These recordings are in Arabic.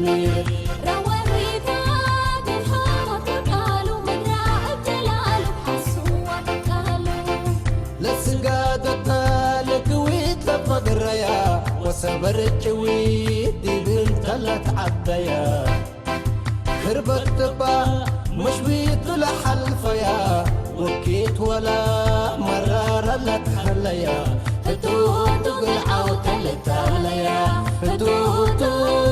ضمير رويتا بالحوض قالوا مدراء الجلال حسوا قالوا لسقادتنا لكويت لفقريا وسبرت ويت دي بنت لا تعبيا خربت تبا مش بيت لحلفيا وكيت ولا مرار لا تخليا فتوتو قلعو تلتاليا فتوتو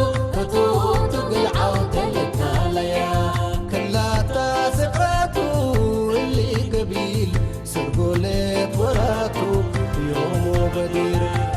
قلعو تلتاليا كلا تاسقاتو اللي قبيل سرقوا ليت وراتو يوم وبدير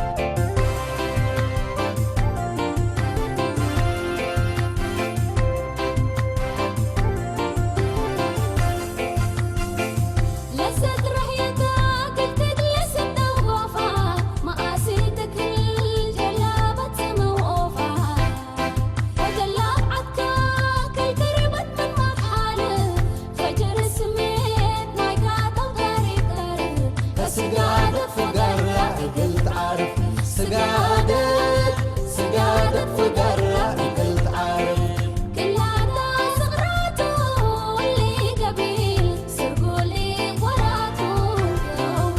سقادت فقرة قلت عارف كلها صغراته اللي قبيل سرقوا لي وراته يوم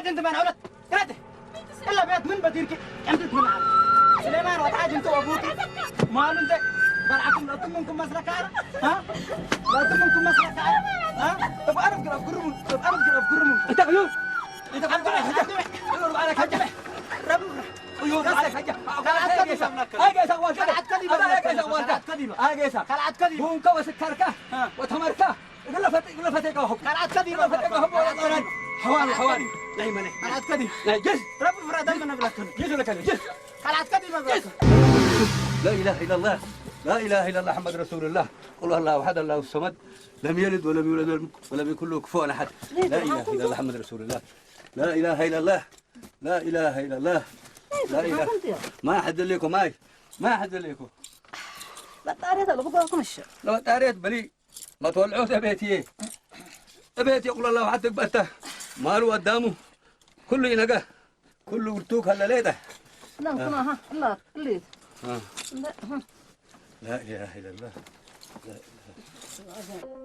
انت من عولت قاعد الا بيت من بديرك انت من عاد سليمان وتعاج انت وابوكي ما انت بلعكم لا تمنكم مسلك ها لا تمنكم مسلك ها طب انا بقرا بقرم طب انا بقرا بقرم انت عيون انت عبد الله عليك حجه رب عيون عليك حجه خلعت كذبه اجي سوى كذا خلعت كذبه اجي سوى خلعت كذبه هو كوس الكركه وتمركه قل فتك وهب خلعت كذبه فتك وهب حوالي لا يمنع خلعت كذبه جس رب فراد من بلاكن جس لك جس خلعت كذبه لا اله الا الله لا اله الا الله محمد رسول الله قل الله احد الله الصمد لم يلد ولم يولد ولم يكن له كفوا احد لا اله الا الله محمد رسول الله لا اله الا الله لا اله الا الله لا اله ما حد لكم ما حد لكم لا طاريت لو بقولكم الشر لو طاريت بلي ما تولعوه بيتي بيتي يقول الله حد بته مالو قدامه كله ينقى كله ورتوك هلا ليته لا كنا ها الله اللي لا اله الا الله لا اله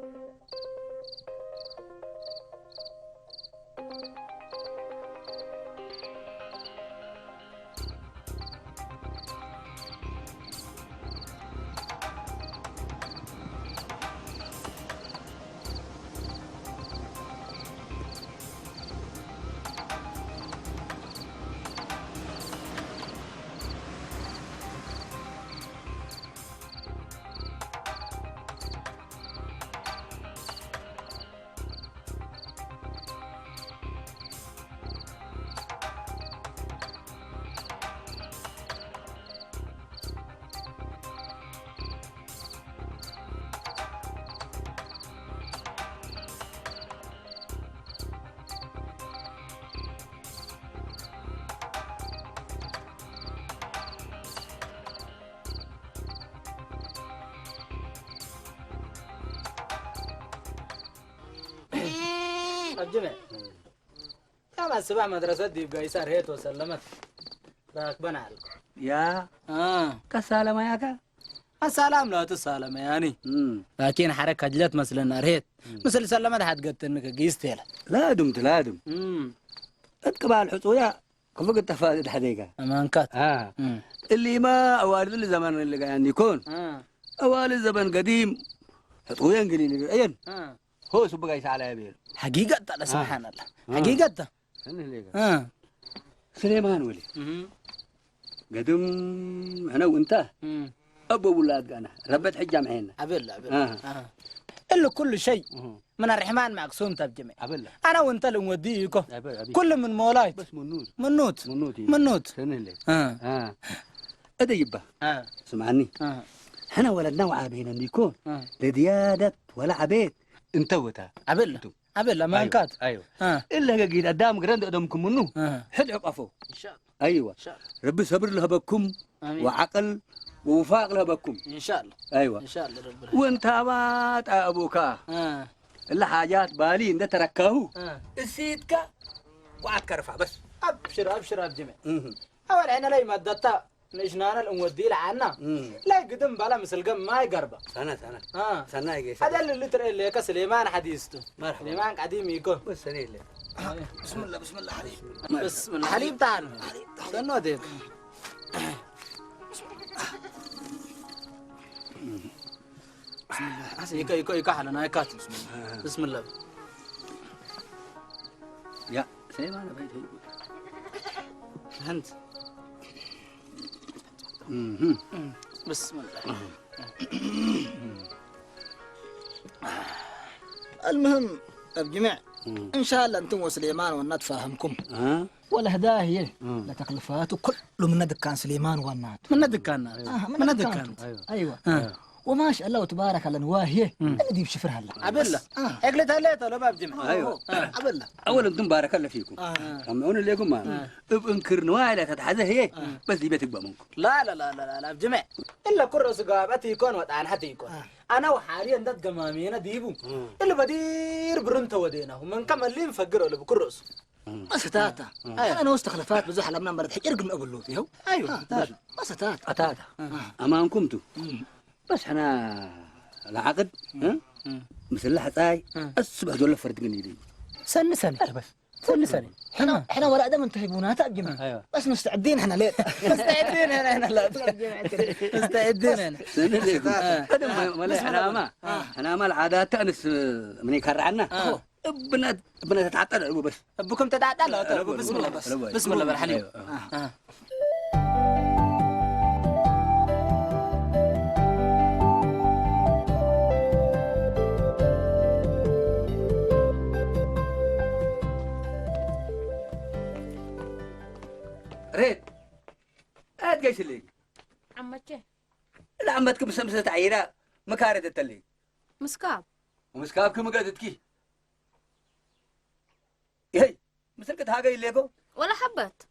الجمع يا السبع مدرسة دي بقيسار هيت وسلمت راكبنا على يا كسالة ما ياك السلام لا تسالم يعني لكن حركة جلت مثلا رهيت مثل سلمت حد قلت انك قيستيل لا دمت لا دم اتقبع الحصوية كم قلت تفادي حديقة امان كات اللي ما اوالد الزمن اللي قاعد يكون اوالد الزمن قديم حصوية قليل اين هو سبق يسعى على يبيل حقيقة الله سبحان الله حقيقة سليمان ولي قدم أنا وأنت أبو ولاد أنا ربت حجة معينا أبل إلا كل شيء من الرحمن مقسوم تبجمع أنا وأنت اللي نوديكو كل من مولاي بس منوت منوت سنة لي أديبه سمعني احنا ولدنا وعابينا بيكون لديادة ولا عبيد انتوتها أبل ما انكات ايوه الا قيد قدام قرند قدامكم منو حد عقفوا إن شاء الله ايوه ربي صبر لها بكم وعقل ووفاق لها بكم إن شاء الله ايوه إن شاء الله رب وانت بات ابوك الا حاجات بالي انت تركاه السيدك وعد كرفع بس أبشر بجمع أول عنا لي مدتا نجنانا الأمودي لعنا لا قدم بلا مثل قم ما يقربه سنة يجي هذا اللي ترى اللي كسليمان حديثته مرحبا سليمان قديم يكون بس سنة اللي بسم الله حليب بسم الله حليب تعال استنوا ديك بسم الله يكا حلنا يكاتب بسم الله يا سليمان بيت هند بسم الله المهم الجميع ان شاء الله انتم وسليمان والناد فاهمكم والهدايا هي لتكلفات كل من دكان سليمان والناد من دكان من دكان ايوه وما شاء الله تبارك الله نواهيه اللي دي بشفر هلا عبله اقلت هليت ولا باب جمع ايوه عبله اولا انتم بارك الله فيكم سمعونا لكم ما انكر نواهي لا تتحدى هي بس دي بيتك منكم لا بجمع الا كرس قابتي يكون وطعن حتى يكون انا وحاليا دد قمامينا ديبو اللي بدير برنت ودينا ومن كم اللي مفقروا اللي بكرس مساتاتا انا واستخلفات بزح لما مرد حجر من ابو اللوتي هو ايوه مساتاتا امامكم تو بس احنا العقد مثل لحظاي الصبح دول فرد قنيدي سن بس سن احنا ولا دام انتهيبونا تأجمع ايوه بس مستعدين احنا ليه مستعدين هنا لا مستعدين هنا سن ليكم هذا ما انا ما العادات تأنس من يكرر عنا ابنة تتعطل بس ابوكم تتعطل بسم الله بس بسم الله بالحليب ريت هات قيس اللي عمتي لا عمتك مسمسة عيرة مكارد التلي مسكاب ومسكابك مقادتكي هي مسلكت هاجا يليكو ولا حبت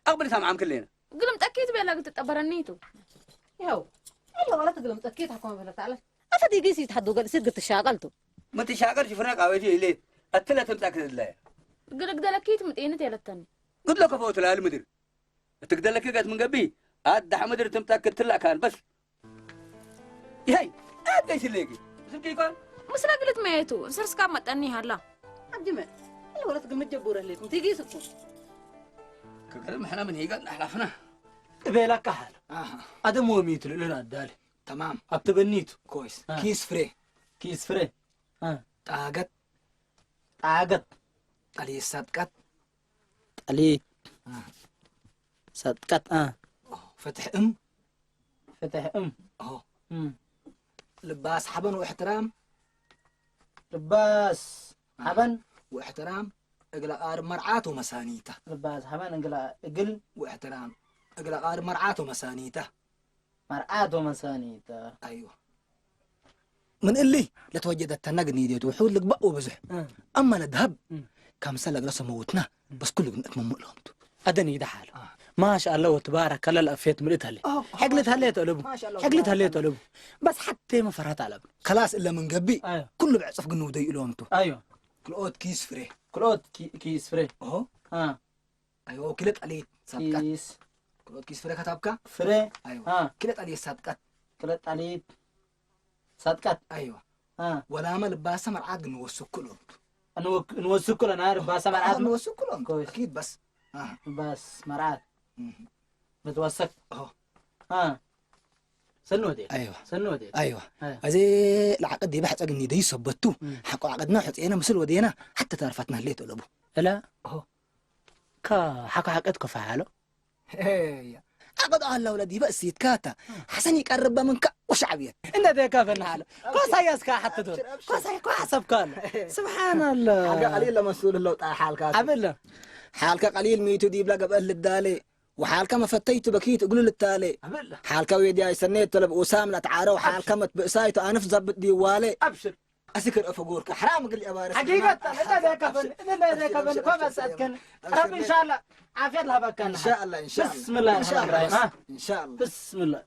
أقبلي سامع عم كلنا قل متأكد بلا قلت تبرنيتو يو إلا ولا تقول متأكد حكومة بلا تعالى أفدي قيسي يتحدوا قال يصير قلت شاغلته ما تشاغل شفناك عويتي ليه التلا تمتأكد الله قل قدلكيت متينتي للتاني قلت لك فوت لا المدير تقدر لك قد من قبي ادح مدير تمتاكد تلا كان بس هي اد ايش الليكي مسكي كان مسلا قلت ميتو سرس كام متاني هلا عبدي ولا تقول متجبورة ليكم تيجي سكون كلام احنا من هيقال احلافنا بيلك حال ادم وميت لنا الدالي تمام ابتبنيتو كويس كيس فري طاقت علي صدقت علي صدقت فتح لباس حبن واحترام اقلا قارب مرعاته مسانيته لباس حبن اقلا اقل واحترام اقلا قارب مرعاته مسانيته ايوه من اللي لتوجدت تنقني ديت وحول لك بقوا بزح اما الذهب كم سلق رسم موتنا بس كل بنت مملهم ادني ده حاله ما شاء الله وتبارك الله الافيت مريتها لي حقلتها لي تقلبه بس حتى ما فرحت على خلاص الا من قبي كله بعصف قنو دي لومته ايوه كلوت كيس فري اهو ايوه كلت عليه صدقات كلوت كيس فري كتابك فري ايوه كلت عليه صدقات ايوه ولا ما لباسه مرعاد نوسك كلهم نوسك كلهم انا لباسه مرعاد نوسك كلهم اكيد بس مرعاد بتوسك اهو سنودي ايوه ازي العقد دي بحث اجني دي صبتو حقو عقدنا حطينا مسل ودينا حتى تعرفتنا ليه تقلبوا لا اهو حكى حكتك فعله هي أقعد على ولدي بس يتكاتا حسن يقرب منك وشعبية انت ديكا في النحله كوسا يسكا حتى دول كوسا حسب كان سبحان الله حاجة قليل لما مسؤول الله تعالى حالك عبلا حالك قليل ميتو دي بلا قبل الدالي وحالك ما فتيت بكيت قولوا للتالي عبلا حالك ويدي اي سنيت طلب وسام لا تعارى وحالك مت بقسايتو انا في زبط ديوالي ابشر اسكر افقورك حرام قل يا بارس حقيقة انت ديكا في انت ديكا في كوفا ساتكن رب ان شاء الله عافية الله بكن ان شاء الله ان شاء الله بسم الله ان شاء الرحمن الرحيم الله ها ان شاء الله بسم الله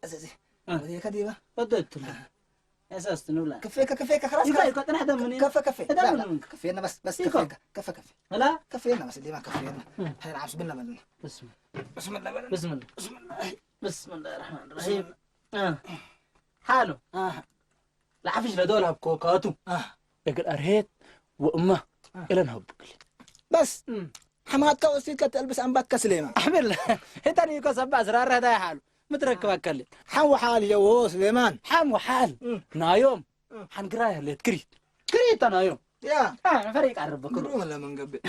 اساسي ودي كديبه بدأت له اساس تنولا كفيك خلاص يقول انا هذا منين كفى هذا لا لا منين كفينا بس يكون. كفيك كفى لا كفينا بس دي ما كفينا هاي العبس بالله من بسم بسم الله الله بسم الله بسم الله بسم الله الرحمن الرحيم حاله العفش لدول بكوكاتو يقول أرهيت وأمه إلى نهب بس حماتك وسيتك تلبس أنباتك سليمة أحمل هتاني يكو سبع أسرار هذا يا حاله متركب أكلم حم حال جو سليمان حام وحال نايوم حنقراها اللي كريت أنا يوم يا فريق عرب بكرة قروم ولا من قبل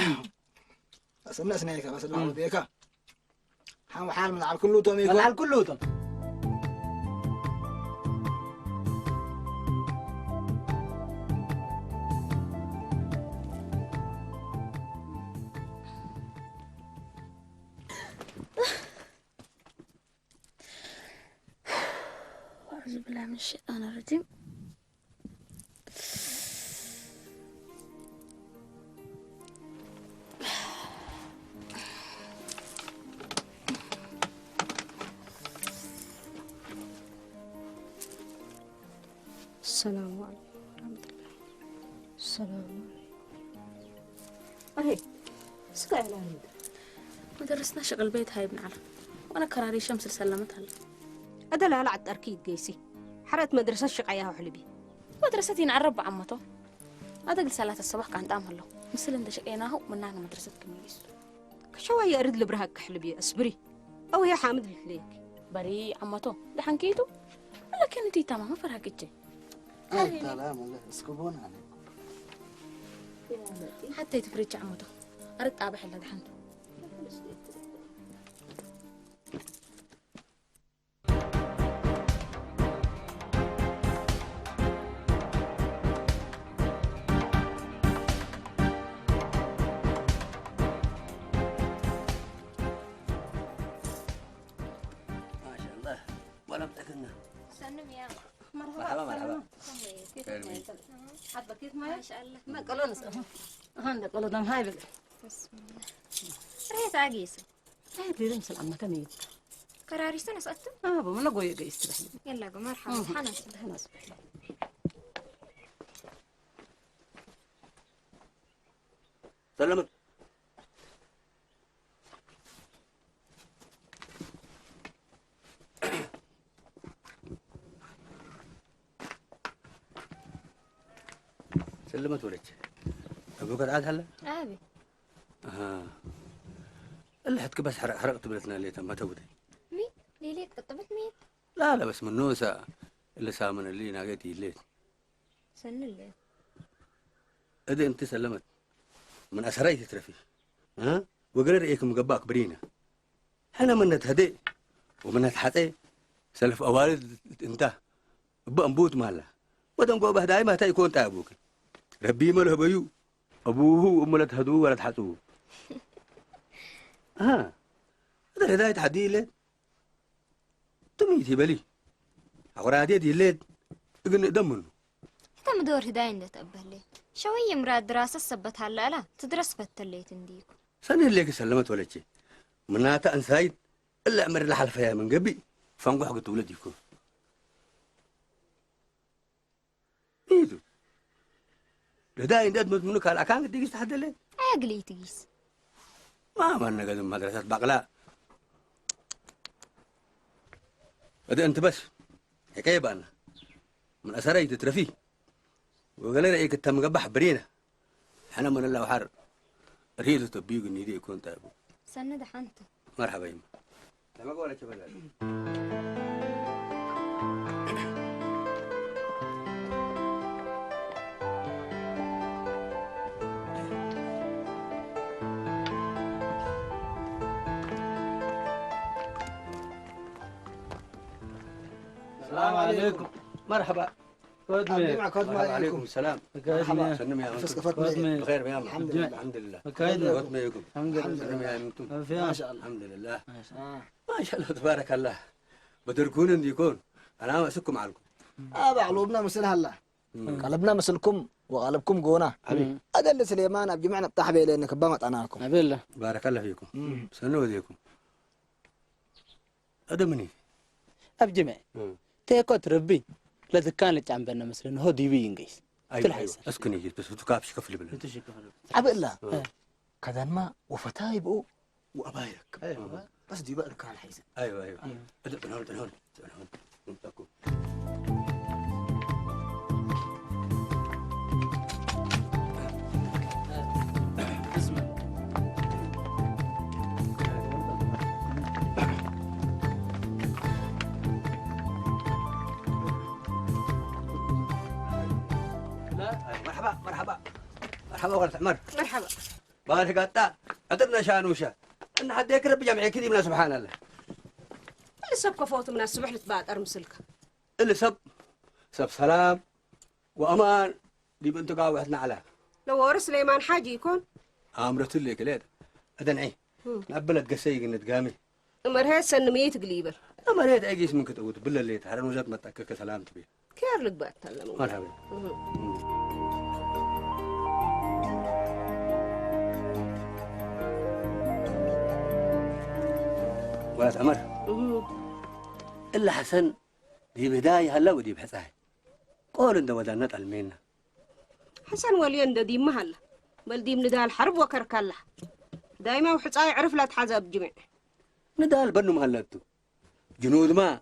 بس الناس نيكا بس الله وديكا حم حال من على كله تومي على كله تم أعوذ بالله من الشيطان الرجيم. السلام عليكم ورحمة الله. السلام عليكم. أهي سكع العيد. مدرسنا شغل بيت هاي ابن على وأنا كراري شمس سلمتها له. أدل على عد أركيد جيسي حرقت مدرسة الشقعيها وحلبي مدرستي نعرب بعمته. أدق صلاة الصباح كان دامها له مثل إن شقيناه مننا مدرسة كميس. كشوية أريد لبرهك حلبي أصبري أو هي حامد لك بري عمته ده حنكيته ولا كانت تمام فرهك الجي. سلام الله اسكبون عليك حتى يتفرج عمته أرد أبح اللي دحنته. ما شاء الله ولا بتاكلنا سلم يا مرحبا مرحبا حد بكيت ما شاء الله ما قالوا نسأل هندك قالوا دم هاي بقى بسم الله ريت عقيسة هاي اللي رمس العمة تميت كراري سنة سأتم بمنا قوي قيست بحلي يلا قو مرحبا حنس حنس سلمت سلمت ولك ابوك عاد هلا أبي اللي حتك بس حرقت بلتنا اللي ما تودي مين ليليت قطبت مين لا لا بس من نوسة اللي سامن اللي ناقيتي الليل سن الليل إذا أنت سلمت من أسرائيل تترفي وقرر إيك مقباك برينا حنا من هدي ومن حتى سلف أوالد انت بأنبوت ماله ودم قوبه دائما تا يكون تابوك ربي ماله بيو أبوه وأملت هدوه ولا تحطوه هذا هداية حديلة تميتي بلي أقرأ دي الليل يقول دمنه تم دور هداية ده تقبل شوية مراد دراسة سبت هلا لا تدرس فتلي تنديكو سنة اللي سلمت ولا شيء مناتا أنسايد إلا أمر لحال فيها من قبي فانقو حق تولد يكون ميدو لداين داد منك على أكان تيجي تحد الليل عقلي تقيس ما مالنا قدم مدرسة بقلاء هذا أنت بس حكاية بأنا من أسرائيل تترفيه وقال لي رأيك أنت مقبح برينا حنا من الله وحر ريدو تبيق إن يدي يكون تابو سنة دحنته مرحبا يما لما قولك شباب السلام عليكم. مرحبا. مرحبا عليكم السلام. مرحبا. سلم يا أنتم. بخير يا الحمد لله. الحمد لله. الحمد لله. سلم يا أنتم. ما شاء الله. الحمد لله. ما شاء الله تبارك الله. بدركون ان يكون انا ما اسكم عليكم. بعلوبنا مثل هلا. قلبنا مثلكم وغلبكم قونا. أدل سليمان بجمعنا بتحبي لأنك بامت أناكم. بالله. بارك الله فيكم. سنو ذيكم. أدمني. أبجمع. تيكوت ربي. لا تكان لك عم بنا مثلا هو دي بينجيس. أيوة. أسكني جيت بس تكافش كفل بالله. عبد الله. كذا ما وفتاي بقو وأبايرك. أيوة. بس دي بقى كان حيزن. أيوة. هون. مرحبا ولد عمر. مرحبا. بارك قطع عطرنا شانوشة ان حد يكرب جمعي كذي من سبحان الله. اللي سب كفوت من الصبح لتبعد ارمسلك. اللي سب سلام وامان دي بنت قاوحتنا على. لو ورا سليمان حاجه يكون امرت لي كليد ادنعي نقبلت قسيق نتقامي. مرهي سنميت قليبر. مرهي اجيس من كتوت بالله اللي تحرن وجات متكك سلامت بي. كير لك بقى تكلم. مرحبا. ولد عمر. إلا حسن دي بداية هلا ودي بحثها. قول إن ودنا نطل منا. حسن ولين دي مهلا بل دي من الحرب وكركله. دايما وحصاي عرف لا تحزب جميع. ندال بنو مهلتو. جنود ما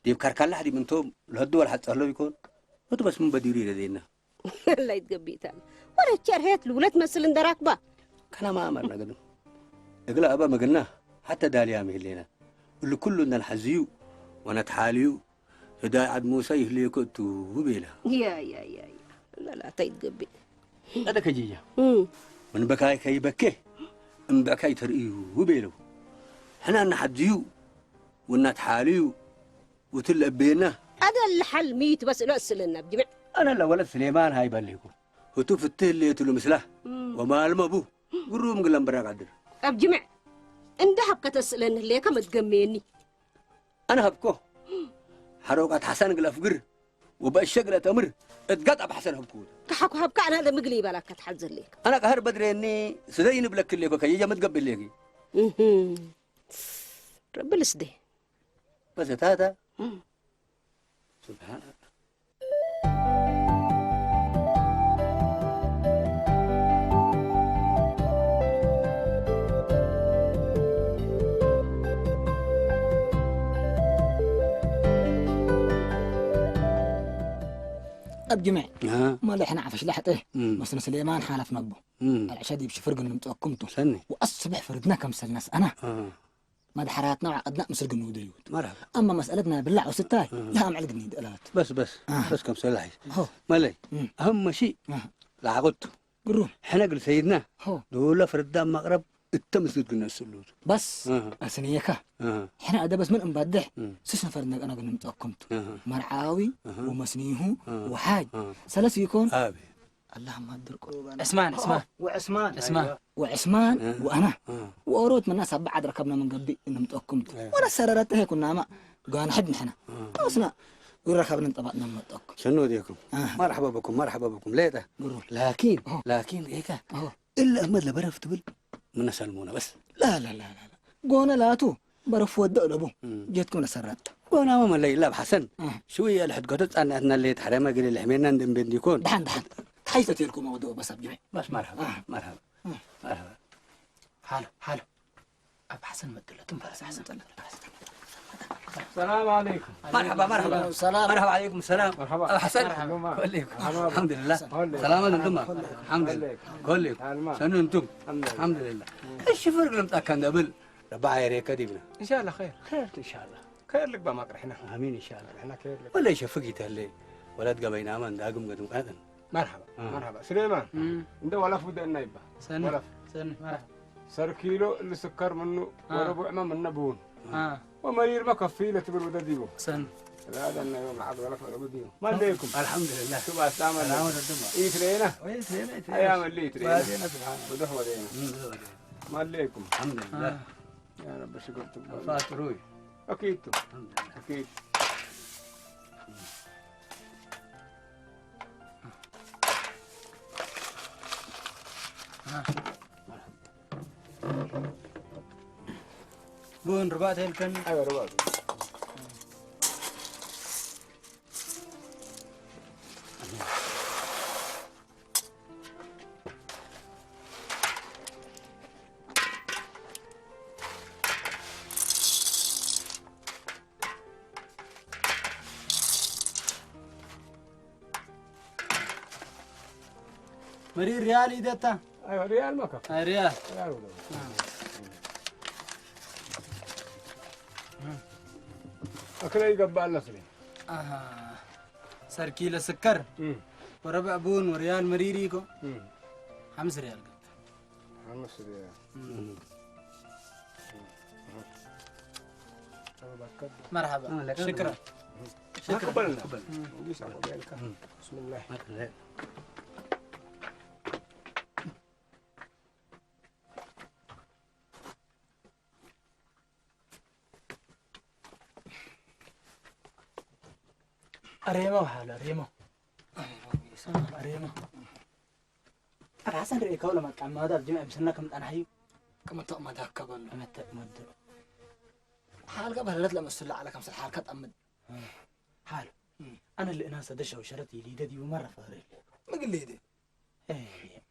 دي بكركله دي منتوم الهدو ولا حتى الله يكون. هدو بس من بديري لدينا. لا يتقبيتان. ولا تشرهت له تمثل ان راكبه. كلام ما أمرنا قدم. إقلا أبا ما قلناه حتى داليا مهلينا. اللي كلنا نحزيو ونتحاليو هداية عد موسى يهلي كنتو وبيلا. يا لا تيتقبي. هذا كجيجة. من بكاي كي بكيه. من بكاي ترئيو وبيلو. حنا نحزيو ونتحاليو وتلقبينا. هذا الحل ميت بس لا سلنا بجمع. أنا لا ولد سليمان هاي بليكو. وتوف التهلي تلو مسله وما المبو. قروم قلنا براك عدل. بجمع. عندها كتسلن ليك ما تجمعني. أنا هبكو. حروقات حسن قلا فقر وبقى الشقلة تمر اتقطع بحسن هبكو. كحكو هبكا أنا هذا مقلي بالك كتحزن ليك. أنا قهر بدري إني سدين بلك اللي بكا يجي متقبل ليكي. رب السدي. بس هذا. سبحان الله. أبجمع ما اللي إحنا عفش لحته مثلا سليمان حالف نبو العشاء دي بشي فرق إنه متوكمته سني وأصبح فرقنا كم سنة أنا ما ده حراتنا وعقدنا مسرق النوديوت مرحبا. أما مسألتنا بالله وستاي لا معلق نيد ألات بس كم سلاحي مالي أهم شيء لا عقدته قرون إحنا قل سيدنا دولا فردان مغرب التمسك قلنا السلوت بس أسنيكا إحنا أدا بس من أمبادح سيسنا فردنا أنا قلنا متوكمته مرعاوي ومسنيهو وحاج سلس يكون اللهم هدر قلوبنا وعثمان وأنا وأروت من الناس بعد ركبنا من قبل إنهم متوكمته ولا سررت هيك كنا ما قانا حد نحنا وصنا وركبنا انطبقنا من التوكم شنو ديكم مرحبا بكم ليته لكن هيك إلا أحمد لبرف تبل من سلمونا بس لا قونا لاتو برف ودق لبو جيتكم سررت قونا ما لا بحسن شوية الحد قدت أن اللي تحرمها قليل الحمينا ندم بنديكون دحن حيث تلكم موضوع بس أبجمع بس مرحبا حالو أب حسن مدلة تنفرس حسن السلام عليكم. مرحبا. السلام. مرحبا عليكم السلام. مرحبا. حسن. كلكم. الحمد لله. سلامة انتم. الحمد لله. كلكم. شنو انتم؟ الحمد لله. ايش فرق لم تاكل قبل؟ ربع يريك ديبنا. ان شاء الله خير. ان شاء الله. خير لك بما احنا. امين ان شاء الله. احنا خير لك. ولا يشفقيت اللي ولد قبينا من داقم قدم قادن. مرحبا. سليمان. انت ولا فود النايبه. سن مرحبا. صار كيلو اللي سكر منه وربع ما من نبون. ومرير ما كفيله تقول ودا ديبو. سن هذا أنا يوم العقد ولا فرق بديه ما عليكم الحمد لله شو بس تعمل سلامة الدمى يترينا ويترينا أيام اللي ترينا وادينا سبحان الله بدح ودينا ما عليكم الحمد لله يا رب شكرتم فاتروي أكيد الحمد لله أكيد بون رباط هلكن أيوة رباط مرير ريال إيدتا أيوة ريال ما كفى ريال ريال ولا أكل يقبل نسلي صار كيلو سكر وربع بون وريال مريريكو 5 ريال خمس ريال مرحبا شكرا شكرا قبلنا بسم الله أريمو حاله أريمو أنا حسن رأيك ولا ما كان ماذا بجمع مسناكم أنا حيو كما تأمد هكا بل أنا تأمد حال قبل لا تلمس الله على كمسل حال كتأمد حاله أنا اللي أنا سدشة وشرتي لي ددي ومرة فارق ما قل لي دي إيه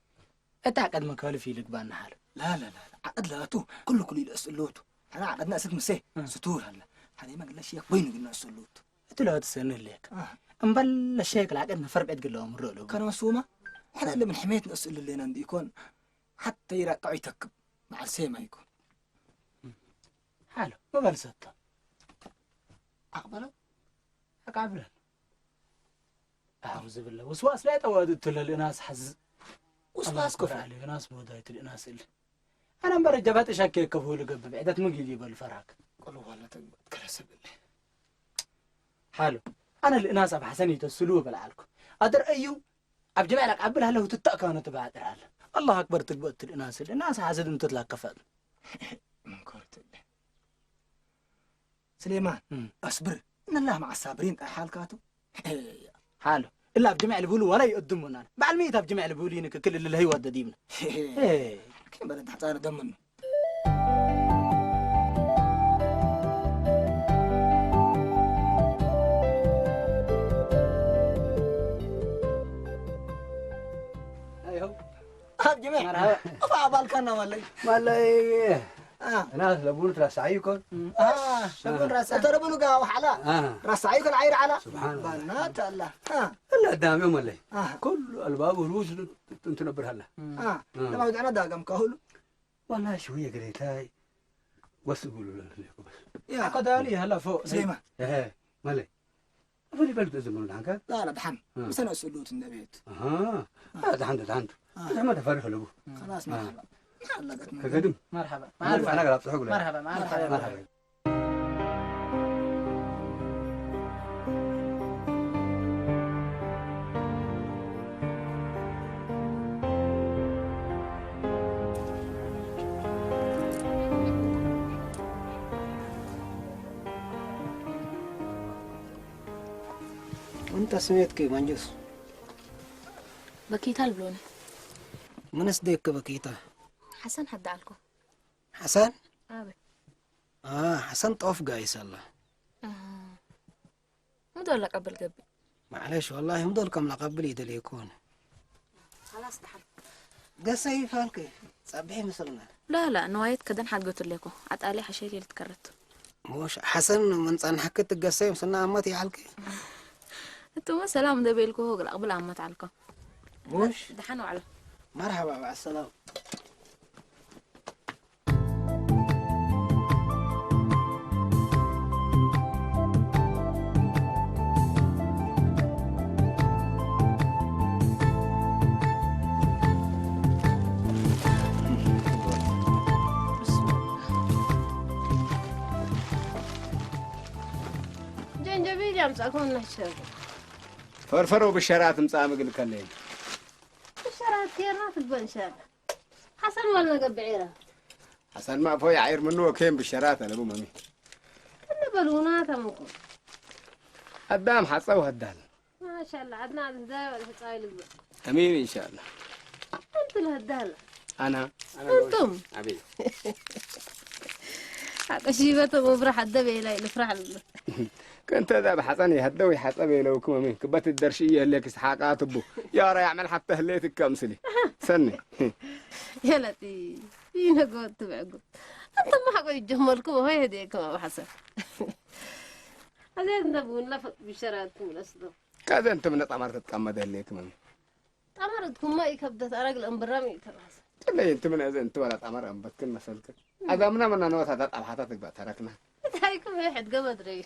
أنت عقد مكالفي لك بان حاله لا عقد لا تو كل يسألوتو أنا عقدنا ست مسيه ستور هلا هذه ما قلنا شيء بينه قلنا سألوتو قلت له تسألني ليك أمبل الشيك العقدنا فرق قد له مرة له كان مسومة احنا اللي من حماية نسأل اللي نندي يكون حتى يرقع يتكب مع السيما يكون حاله ما بلسطه أقبله أقابله أعوذ بالله وسواس لا يتوادد للناس حز وسواس كفر عليه ناس بودايت الناس اللي أنا مبرر جبات أشكي كفول قبل بعدت مقيلي بالفرق قالوا والله تكرس بالله حاله أنا اللي ناس بحسني تسلوه بالعالكم أدر أيو أبجمع لك عبلها له تتأكانوا تبعت العالم الله أكبر تقبط الناس حاسد أن تطلع كفاد من كورت الله سليمان أصبر إن الله مع الصابرين حال كاتو حاله إلا بجمع البولو ولا يقدمونا بعد ميت بجمع البولينك كل اللي هي ودديمنا كيف بدنا حتى دمنا بجمع مرحبا أفا بالكنا ولا مالي ناس لبون راسعيكم شبون راسا ترى بلقى وحلا راسعيكم عير على سبحان الله بنات الله الا دام يوم اللي كل الباب والروس تنبر هلا لما ودعنا داقم كهول والله شويه قريت هاي بس يقولوا لكم بس يا قدالي هلا فوق سليمان ايه مالي فلي بلد زمن عنك لا دحم بس انا سلوت النبيت هذا عنده ما تفرح له خلاص مرحبا كقدم مرحبا انا قلبت حقول مرحبا مرحبا وانت سميت كيف منجوس بكيتا البلوني من اسديك بكيتا حسن حد علكم حسن ابي حسن طوف قايس الله مدول لك قبل قبل معلش والله مدولكم لقبلي دل يكون خلاص تحل قصي فالكي صبحي مثلنا لا نوايت كدن حد قلت لكم عتقالي حشيتي اللي تكرت موش حسن من صن حكت القصي مثلنا عمتي حالكي انتو ما سلام ده بيلكو هو قبل عمت علكم موش دحنوا على مرحبا مع السلامة أمسكون نحشر فرفروا بالشرات مصامق الكلين الشرات كيرنا في البنشار حسن ولا قبعيره حسن ما فوي عير منه كين بالشرات أنا أبو مامي أنا بلوناتها منكم قدام حصوا هدال ما شاء الله عدنا الهدايا ولا حصايل البن أمين إن شاء الله أنتوا الهدالة أنا أنتم أبي حتى شيبته مفرح الدبي لا يفرح البن كنت ذا بحسني هدوي حسبي لو كم مين كبت الدرشية اللي كسحاقات أبو يا رأي يعمل حتى هليتك كمسلي سني يا لطيف فينا قوت تبعكم أنت ما حقول يجملكم وهي هديكم أبو حسن هذا نبون لفت بشراتكم الأصدق كذا أنت من طمر تتقمد هليك مامي أمرتكم ما يكبدت أرجل أمبرامي تراس لا أنت من إذا أنت ولا طمر أم بتكن مسألتك هذا من نوت هذا أبحثتك بتركنا هايكم واحد قبض ري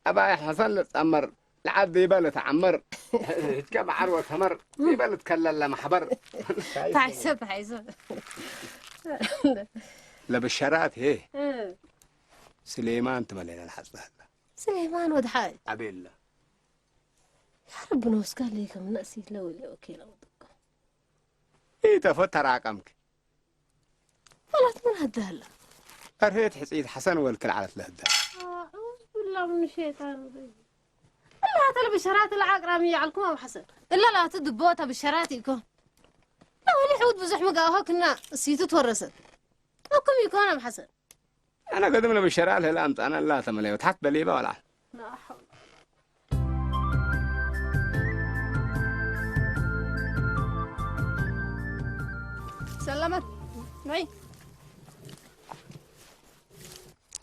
أبا حسن تأمر لعد يبال تعمر كم عروة تمر يبال تكلل لما حبر تعيسة لا بالشرات هي سليمان تملينا الحصة سليمان ود حاج عبي الله يا رب نوسكال ليكم نأسيت لو اللي وكيل أودك إيه تفوت رقمك فلت من هالدهلة أرهيت حسيت حسن والكل على ثلاثة أعوذ بالله من الشيطان الرجيم إلا هاتل بشرات العقرة ميعلكم أبو حسن إلا لا تدبوتها بشرات يكون لا ولي حود بزح مقاوها كنا سيتو تورست وكم يكون أبو حسن أنا قدمنا بالشرال هالأمس أنا لا تملي وتحت بليبة ولا لا حول سلمت معي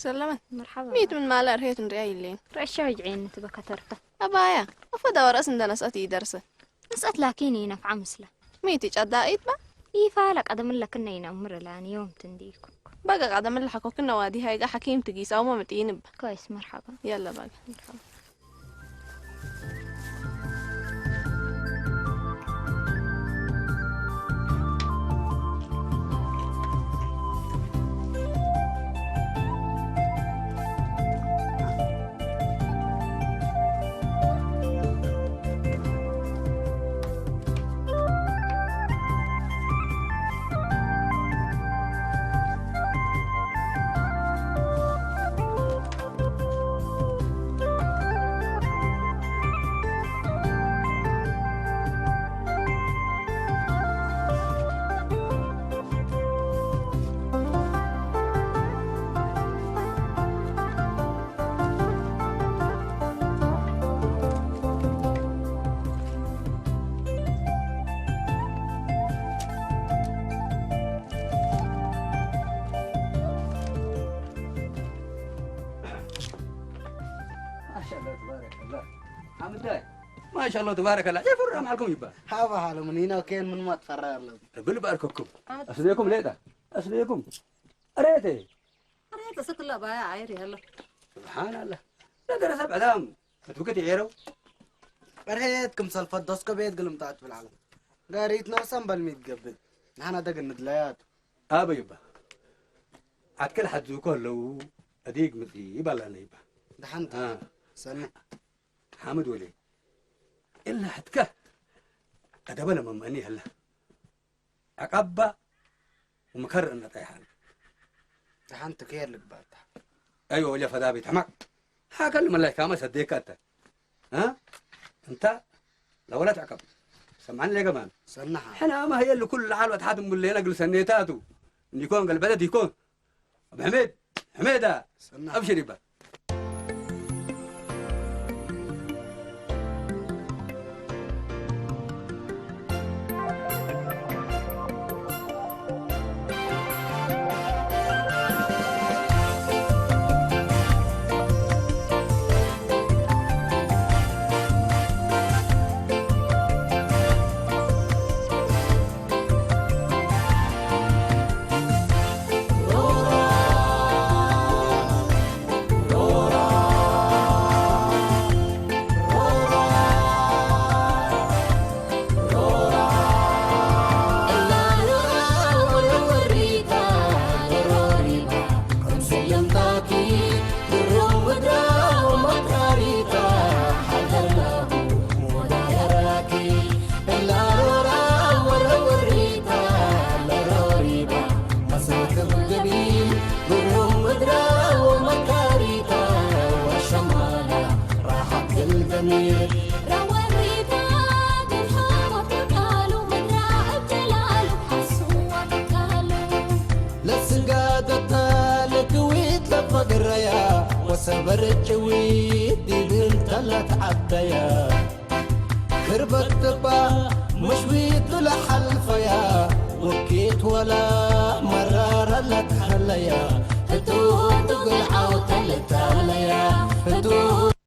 سلمت مرحبا ميت من مال رهيت رأي اللين رأشة وجعين تبقى كترته أبايا أفضل ورأس عندنا سأتي درسه نسأت لكني نفع مسلة ميتي جدائد با يفعلك أدم لك إني نمر لان يوم تنديكم بقى قاعدة من الحكو كنا وادي هاي حكيم تقيس أو ما متين با كويس مرحبا يلا بقى مرحبا ما شاء الله تبارك الله كيف الرام عليكم يبا هذا حاله من هنا وكين من ما تفرر له بل بارككم أسليكم ليدا أسليكم أريتي أريد أسكت الله بايا عيري هلا سبحان الله لا درس بعدام تبقى تعيروا برهيتكم سلفت دوسك بيت قلم طاعت في العالم قاريت نوسم بالميت قبل نحن دق الندليات أبا يبا عكل حد زوكو لو أديك مثلي يبا لا يبا دحنت سنة حامد ولي إلا حتكه أدبنا مماني هلا عقبة ومكرر إنه طيحان دحنت كير لك بعد أيوة ولا فدابي تمك هاكلم الله كما صديقك ها أنت لو لا تعقب سمعني لي كمان سنها إحنا ما هي اللي كل حال وتحاتم من اللي نقل سنيتاتو إن يكون قلب بلد يكون أبو حميد حميدة أبشر يبا ورجوي دي بنت لا تعبيا كربت تبا مشويت لحلفيا وكيت ولا مرار لا تخليا فتوه تقلعو تلتاليا فتوه